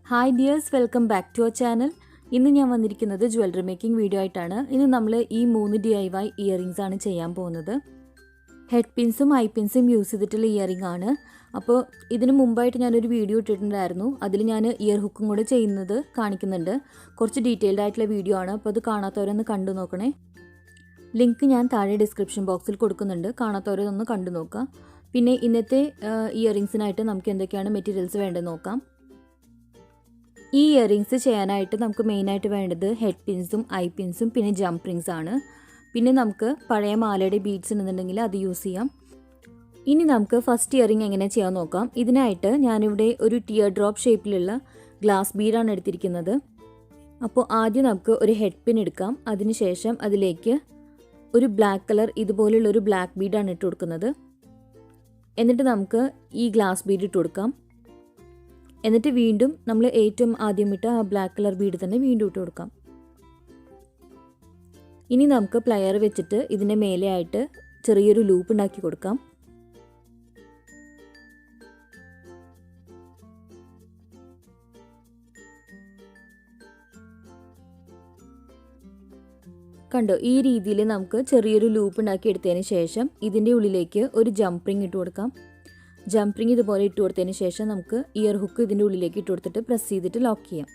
Hi dears, welcome back to our channel. ഇന്ന് ഞാൻ വന്നിരിക്കുന്നത് ജ്വല്ലറി മേക്കിംഗ് വീഡിയോ ആയിട്ടാണ്. ഇന്ന് നമ്മൾ ഈ 3 DIY ഇയറിങ്സ് ആണ് ചെയ്യാൻ പോകുന്നത്. ഹെഡ് പിൻസും ഐ പിൻസും യൂസ് ചെയ്തിട്ടുള്ള ഇയറിംഗ് ആണ്. അപ്പോൾ ഇതിന് മുമ്പായിട്ട് ഞാനൊരു വീഡിയോ ഇട്ടിട്ടുണ്ടായിരുന്നു. അതിൽ ഞാൻ ഇയർ ഹുക്കും കൂടെ ചെയ്യുന്നത് കാണിക്കുന്നുണ്ട്. കുറച്ച് ഡീറ്റെയിൽഡ് ആയിട്ടുള്ള വീഡിയോ ആണ്. അപ്പോൾ അത് കാണാത്തവരൊന്ന് കണ്ടു നോക്കണേ. ലിങ്ക് ഞാൻ താഴെ ഡിസ്ക്രിപ്ഷൻ ബോക്സിൽ കൊടുക്കുന്നുണ്ട്. കാണാത്തവരൊന്ന് കണ്ടു നോക്കുക. പിന്നെ ഇന്നത്തെ ഇയറിങ്സിനായിട്ട് നമുക്ക് എന്തൊക്കെയാണ് മെറ്റീരിയൽസ് വേണ്ടത് നോക്കാം. ഈ ഇയറിങ്സ് ചെയ്യാനായിട്ട് നമുക്ക് മെയിനായിട്ട് വേണ്ടത് ഹെഡ് പിൻസും ഐ പിൻസും പിന്നെ ജംപ് റിങ്സ് ആണ്. പിന്നെ നമുക്ക് പഴയ മാലയുടെ ബീഡ്സ് ഉണ്ടെന്നുണ്ടെങ്കിൽ അത് യൂസ് ചെയ്യാം. ഇനി നമുക്ക് ഫസ്റ്റ് ഇയറിങ് എങ്ങനെ ചെയ്യാൻ നോക്കാം. ഇതിനായിട്ട് ഞാനിവിടെ ഒരു ടിയർ ഡ്രോപ്പ് ഷേപ്പിലുള്ള ഗ്ലാസ് ബീഡാണ് എടുത്തിരിക്കുന്നത്. അപ്പോൾ ആദ്യം നമുക്ക് ഒരു ഹെഡ് പിൻ എടുക്കാം. അതിനുശേഷം അതിലേക്ക് ഒരു ബ്ലാക്ക് കളർ ഇതുപോലുള്ളൊരു ബ്ലാക്ക് ബീഡാണ് ഇട്ട് കൊടുക്കുന്നത്. എന്നിട്ട് നമുക്ക് ഈ ഗ്ലാസ് ബീഡ് ഇട്ട് കൊടുക്കാം. എന്നിട്ട് വീണ്ടും നമ്മൾ ഏറ്റവും ആദ്യം ഇട്ട ആ ബ്ലാക്ക് കളർ ബീഡ് തന്നെ വീണ്ടും ഇട്ട് കൊടുക്കാം. ഇനി നമുക്ക് പ്ലയർ വെച്ചിട്ട് ഇതിൻ്റെ മേലെയായിട്ട് ചെറിയൊരു ലൂപ്പ് ഉണ്ടാക്കി കൊടുക്കാം. കണ്ടോ, ഈ രീതിയിൽ നമുക്ക് ചെറിയൊരു ലൂപ്പ് ഉണ്ടാക്കി എടുത്തതിന് ശേഷം ഇതിൻ്റെ ഉള്ളിലേക്ക് ഒരു ജംപ് റിങ് ഇട്ട് കൊടുക്കാം. ജംപ് റിങ് ഇതുപോലെ ഇട്ട് കൊടുത്തതിന് ശേഷം നമുക്ക് ഇയർ ഹുക്ക് ഇതിൻ്റെ ഉള്ളിലേക്ക് ഇട്ട് കൊടുത്തിട്ട് പ്രസ് ചെയ്തിട്ട് ലോക്ക് ചെയ്യാം.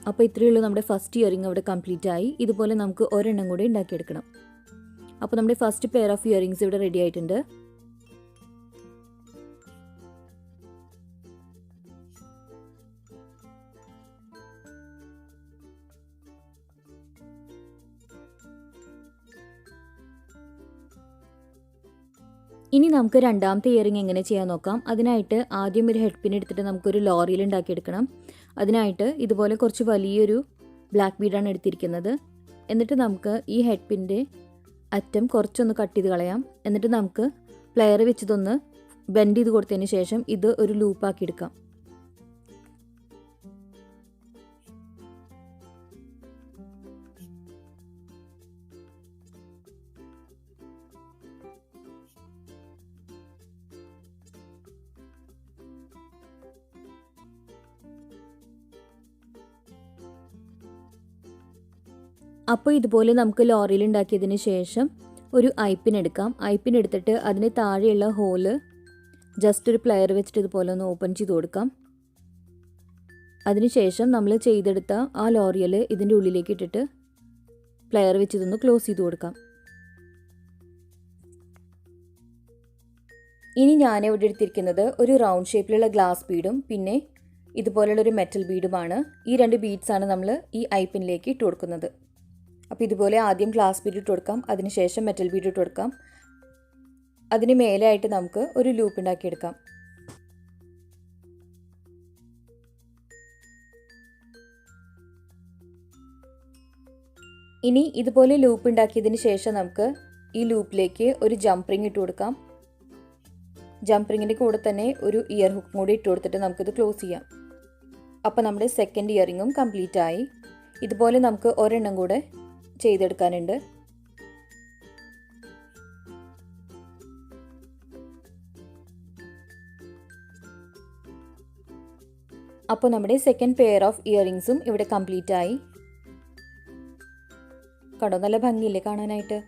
അപ്പോൾ ഇത്രയേ ഉള്ളൂ, നമ്മുടെ ഫസ്റ്റ് ഇയറിങ് അവിടെ കംപ്ലീറ്റ് ആയി. ഇതുപോലെ നമുക്ക് ഒരെണ്ണം കൂടി ഉണ്ടാക്കിയെടുക്കണം. അപ്പോൾ നമ്മുടെ ഫസ്റ്റ് പെയർ ഓഫ് ഇയറിങ്സ് ഇവിടെ റെഡി ആയിട്ടുണ്ട്. ഇനി നമുക്ക് രണ്ടാമത്തെ ഇയറിങ് എങ്ങനെ ചെയ്യാൻ നോക്കാം. അതിനായിട്ട് ആദ്യം ഒരു ഹെഡ് പിൻ എടുത്തിട്ട് നമുക്കൊരു ലോറിയിൽ ഉണ്ടാക്കിയെടുക്കണം. അതിനായിട്ട് ഇതുപോലെ കുറച്ച് വലിയൊരു ബ്ലാക്ക് ബീഡാണ് എടുത്തിരിക്കുന്നത്. എന്നിട്ട് നമുക്ക് ഈ ഹെഡ് പിൻ്റെ അറ്റം കുറച്ചൊന്ന് കട്ട് ചെയ്ത് കളയാം. എന്നിട്ട് നമുക്ക് പ്ലെയർ വെച്ചതൊന്ന് ബെൻഡ് ചെയ്ത് കൊടുത്തതിന് ശേഷം ഇത് ഒരു ലൂപ്പാക്കി എടുക്കാം. അപ്പോൾ ഇതുപോലെ നമുക്ക് ലോറിയിൽ ഉണ്ടാക്കിയതിന് ശേഷം ഒരു ഐപ്പിൻ എടുക്കാം. ഐപ്പിൻ എടുത്തിട്ട് അതിന് താഴെയുള്ള ഹോള് ജസ്റ്റ് ഒരു പ്ലെയർ വെച്ചിട്ട് ഇതുപോലെ ഒന്ന് ഓപ്പൺ ചെയ്ത് കൊടുക്കാം. അതിനുശേഷം നമ്മൾ ചെയ്തെടുത്ത ആ ലോറിയൽ ഇതിൻ്റെ ഉള്ളിലേക്ക് ഇട്ടിട്ട് പ്ലെയർ വെച്ച് ഇതൊന്ന് ക്ലോസ് ചെയ്ത് കൊടുക്കാം. ഇനി ഞാനിവിടെ എടുത്തിരിക്കുന്നത് ഒരു റൗണ്ട് ഷേപ്പിലുള്ള ഗ്ലാസ് ബീഡും പിന്നെ ഇതുപോലുള്ളൊരു മെറ്റൽ ബീഡുമാണ്. ഈ രണ്ട് ബീഡ്സാണ് നമ്മൾ ഈ ഐപ്പിനിലേക്ക് ഇട്ട് കൊടുക്കുന്നത്. അപ്പോൾ ഇതുപോലെ ആദ്യം ഗ്ലാസ് ബീഡ് ഇട്ട് കൊടുക്കാം. അതിനുശേഷം മെറ്റൽ ബീഡ് ഇട്ട് കൊടുക്കാം. അതിന് മേലെയായിട്ട് നമുക്ക് ഒരു ലൂപ്പ് ഉണ്ടാക്കിയെടുക്കാം. ഇനി ഇതുപോലെ ലൂപ്പ് ഉണ്ടാക്കിയതിന് ശേഷം നമുക്ക് ഈ ലൂപ്പിലേക്ക് ഒരു ജംപ് റിങ് ഇട്ട് കൊടുക്കാം. ജംപ് റിങ്ങിൻ്റെ കൂടെ തന്നെ ഒരു ഇയർ ഹുക്കും കൂടി ഇട്ട് കൊടുത്തിട്ട് നമുക്കിത് ക്ലോസ് ചെയ്യാം. അപ്പോൾ നമ്മുടെ സെക്കൻഡ് ഇയറിങ്ങും കംപ്ലീറ്റ് ആയി. ഇതുപോലെ നമുക്ക് ഒരെണ്ണം കൂടെ ചെയ്തെടുക്കാനുണ്ട്. അപ്പോൾ നമ്മുടെ സെക്കൻഡ് പെയർ ഓഫ് ഇയറിങ്സും ഇവിടെ കംപ്ലീറ്റ് ആയി. കണ്ടോ, നല്ല ഭംഗിയില്ലേ കാണാനായിട്ട്.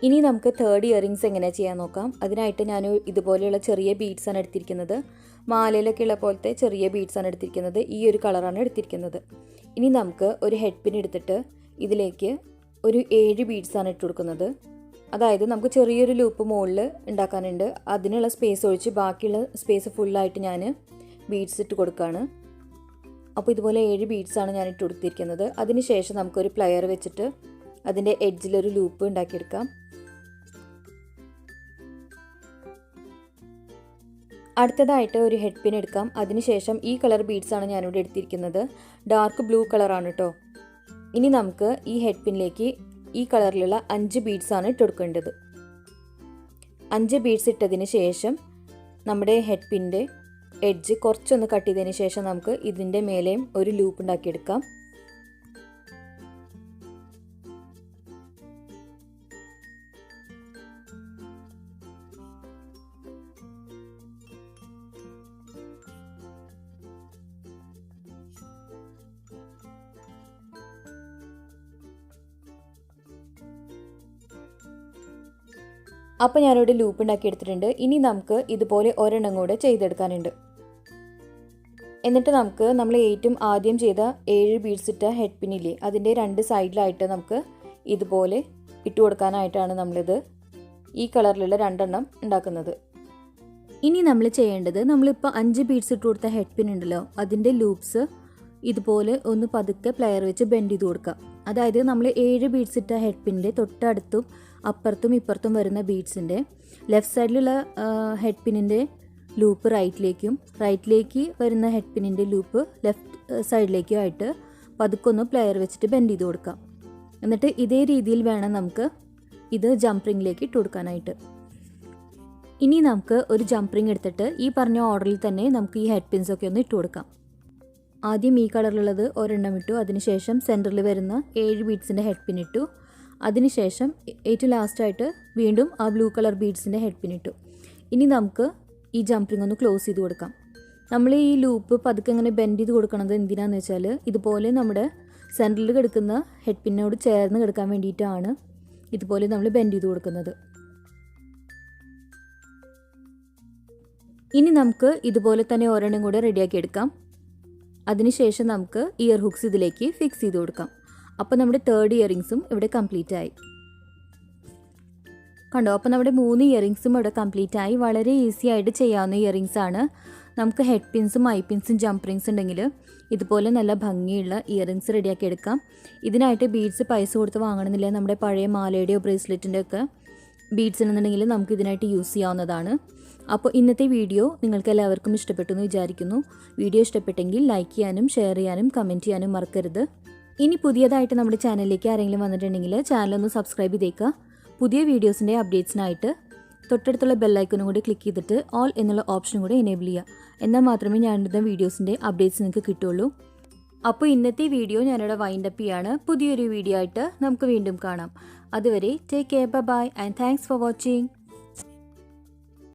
ഇനി നമുക്ക് തേർഡ് ഇയറിങ്സ് എങ്ങനെ ചെയ്യാൻ നോക്കാം. അതിനായിട്ട് ഞാൻ ഇതുപോലെയുള്ള ചെറിയ ബീഡ്സാണ് എടുത്തിരിക്കുന്നത്. മാലയിലൊക്കെ ഉള്ള പോലത്തെ ചെറിയ ബീഡ്സാണ് എടുത്തിരിക്കുന്നത്. ഈ ഒരു കളറാണ് എടുത്തിരിക്കുന്നത്. ഇനി നമുക്ക് ഒരു ഹെഡ് പിൻ എടുത്തിട്ട് ഇതിലേക്ക് ഒരു 7 ബീഡ്സാണ് ഇട്ട് കൊടുക്കുന്നത്. അതായത് നമുക്ക് ചെറിയൊരു ലൂപ്പ് മുകളിൽ ഉണ്ടാക്കാനുണ്ട്. അതിനുള്ള സ്പേസ് ഒഴിച്ച് ബാക്കിയുള്ള സ്പേസ് ഫുള്ളായിട്ട് ഞാൻ ബീഡ്സ് ഇട്ട് കൊടുക്കുകയാണ്. അപ്പോൾ ഇതുപോലെ 7 ബീഡ്സാണ് ഞാൻ ഇട്ട് കൊടുത്തിരിക്കുന്നത്. അതിനുശേഷം നമുക്കൊരു പ്ലെയർ വെച്ചിട്ട് അതിൻ്റെ എഡ്ജിലൊരു ലൂപ്പ് ഉണ്ടാക്കിയെടുക്കാം. അടുത്തതായിട്ട് ഒരു ഹെഡ് പിൻ എടുക്കാം. അതിനുശേഷം ഈ കളർ ബീഡ്സാണ് ഞാനിവിടെ എടുത്തിരിക്കുന്നത്. ഡാർക്ക് ബ്ലൂ കളറാണ് കേട്ടോ. ഇനി നമുക്ക് ഈ ഹെഡ് പിന്നിലേക്ക് ഈ കളറിലുള്ള 5 ബീഡ്സാണ് ഇട്ട് കൊടുക്കേണ്ടത്. 5 ബീഡ്സ് ഇട്ടതിന് ശേഷം നമ്മുടെ ഹെഡ് പിൻ്റെ എഡ്ജ് കുറച്ചൊന്ന് കട്ട് ചെയ്തതിന് ശേഷം നമുക്ക് ഇതിൻ്റെ മേലെയും ഒരു ലൂപ്പ് ഉണ്ടാക്കിയെടുക്കാം. അപ്പോൾ ഞാനിവിടെ ലൂപ്പ് ഉണ്ടാക്കി എടുത്തിട്ടുണ്ട്. ഇനി നമുക്ക് ഇതുപോലെ ഒരെണ്ണം കൂടെ ചെയ്തെടുക്കാനുണ്ട്. എന്നിട്ട് നമുക്ക് നമ്മൾ ഏറ്റവും ആദ്യം ചെയ്ത 7 ബീഡ്സ് ഇട്ട ഹെഡ് പിന്നില്ലേ, അതിൻ്റെ 2 സൈഡിലായിട്ട് നമുക്ക് ഇതുപോലെ ഇട്ട് കൊടുക്കാനായിട്ടാണ് നമ്മളിത് ഈ കളറിലുള്ള 2 എണ്ണം ഉണ്ടാക്കുന്നത്. ഇനി നമ്മൾ ചെയ്യേണ്ടത്, നമ്മളിപ്പോൾ 5 ബീഡ്സ് ഇട്ട് കൊടുത്ത ഹെഡ് പിൻ ഉണ്ടല്ലോ, അതിൻ്റെ ലൂപ്സ് ഇതുപോലെ ഒന്ന് പതുക്കെ പ്ലെയർ വെച്ച് ബെൻഡ് ചെയ്ത് കൊടുക്കുക. അതായത് നമ്മൾ 7 ബീഡ്സ് ഇട്ട ഹെഡ് പിന്നിൻ്റെ തൊട്ടടുത്തും അപ്പുറത്തും ഇപ്പുറത്തും വരുന്ന ബീഡ്സിൻ്റെ ലെഫ്റ്റ് സൈഡിലുള്ള ഹെഡ് പിന്നിൻ്റെ ലൂപ്പ് റൈറ്റിലേക്ക് വരുന്ന ഹെഡ് പിന്നിൻ്റെ ലൂപ്പ് ലെഫ്റ്റ് സൈഡിലേക്കും ആയിട്ട് പതുക്കൊന്ന് പ്ലെയർ വെച്ചിട്ട് ബെൻഡ് ചെയ്ത് കൊടുക്കാം. എന്നിട്ട് ഇതേ രീതിയിൽ വേണം നമുക്ക് ഇത് ജംപ് റിങ്ങിലേക്ക് ഇട്ട് കൊടുക്കാനായിട്ട്. ഇനി നമുക്ക് ഒരു ജംപ് റിങ് എടുത്തിട്ട് ഈ പറഞ്ഞ ഓർഡറിൽ തന്നെ നമുക്ക് ഈ ഹെഡ് പിൻസൊക്കെ ഒന്ന് ഇട്ട് കൊടുക്കാം. ആദ്യം ഈ കളറിലുള്ളത് ഒരെണ്ണം ഇട്ടു, അതിനുശേഷം സെൻറ്ററിൽ വരുന്ന 7 ബീഡ്സിൻ്റെ ഹെഡ് പിൻ ഇട്ടു, അതിനുശേഷം ഏറ്റവും ലാസ്റ്റായിട്ട് വീണ്ടും ആ ബ്ലൂ കളർ ബീഡ്സിൻ്റെ ഹെഡ് പിൻ ഇട്ടു. ഇനി നമുക്ക് ഈ ജംപ് റിങ് ഒന്ന് ക്ലോസ് ചെയ്ത് കൊടുക്കാം. നമ്മൾ ഈ ലൂപ്പ് പതുക്കെ ഇങ്ങനെ ബെൻഡ് ചെയ്ത് കൊടുക്കുന്നത് എന്തിനാണെന്ന് വെച്ചാൽ ഇതുപോലെ നമ്മുടെ സെൻറ്ററിൽ കിടക്കുന്ന ഹെഡ് പിന്നോട് ചേർന്ന് കിടക്കാൻ വേണ്ടിയിട്ടാണ് ഇതുപോലെ നമ്മൾ ബെൻഡ് ചെയ്ത് കൊടുക്കുന്നത്. ഇനി നമുക്ക് ഇതുപോലെ തന്നെ ഒരെണ്ണം കൂടെ റെഡിയാക്കി എടുക്കാം. അതിനുശേഷം നമുക്ക് ഇയർ ഹുക്സ് ഇതിലേക്ക് ഫിക്സ് ചെയ്ത് കൊടുക്കാം. അപ്പോൾ നമ്മുടെ 3rd ഇയറിങ്സും ഇവിടെ കംപ്ലീറ്റ് ആയി. കണ്ടോ, അപ്പോൾ നമ്മുടെ 3 ഇയറിങ്സും ഇവിടെ കംപ്ലീറ്റ് ആയി. വളരെ ഈസി ആയിട്ട് ചെയ്യാവുന്ന ഇയറിങ്സ് ആണ്. നമുക്ക് ഹെഡ് പിൻസും ഐ പിൻസും ജംപ് റിങ്സ് ഉണ്ടെങ്കിൽ ഇതുപോലെ നല്ല ഭംഗിയുള്ള ഇയറിങ്സ് റെഡിയാക്കി എടുക്കാം. ഇതിനായിട്ട് ബീഡ്സ് പൈസ കൊടുത്ത് വാങ്ങണമെന്നില്ല. നമ്മുടെ പഴയ മാലയുടെയോ ബ്രേസ്ലെറ്റിൻ്റെ ഒക്കെ ബീഡ്സ് എന്നുണ്ടെങ്കിൽ നമുക്ക് ഇതിനായിട്ട് യൂസ് ചെയ്യാവുന്നതാണ്. അപ്പോൾ ഇന്നത്തെ വീഡിയോ നിങ്ങൾക്ക് എല്ലാവർക്കും ഇഷ്ടപ്പെട്ടു എന്ന് വിചാരിക്കുന്നു. വീഡിയോ ഇഷ്ടപ്പെട്ടെങ്കിൽ ലൈക്ക് ചെയ്യാനും ഷെയർ ചെയ്യാനും കമൻറ്റ് ചെയ്യാനും മറക്കരുത്. ഇനി പുതിയതായിട്ട് നമ്മുടെ ചാനലിലേക്ക് ആരെങ്കിലും വന്നിട്ടുണ്ടെങ്കിൽ ചാനലൊന്ന് സബ്സ്ക്രൈബ് ചെയ്തേക്കുക. പുതിയ വീഡിയോസിൻ്റെ അപ്ഡേറ്റ്സിനായിട്ട് തൊട്ടടുത്തുള്ള ബെല്ലൈക്കനും കൂടി ക്ലിക്ക് ചെയ്തിട്ട് ഓൾ എന്നുള്ള ഓപ്ഷനും കൂടി എനേബിൾ ചെയ്യുക. എന്നാൽ മാത്രമേ ഞാനിടുന്ന വീഡിയോസിൻ്റെ അപ്ഡേറ്റ്സ് നിങ്ങൾക്ക് കിട്ടുള്ളൂ. അപ്പോൾ ഇന്നത്തെ വീഡിയോ ഞാനിവിടെ വൈൻഡപ്പ് ചെയ്യാണ്. പുതിയൊരു വീഡിയോ ആയിട്ട് നമുക്ക് വീണ്ടും കാണാം. അതുവരെ take care, bye and thanks for watching.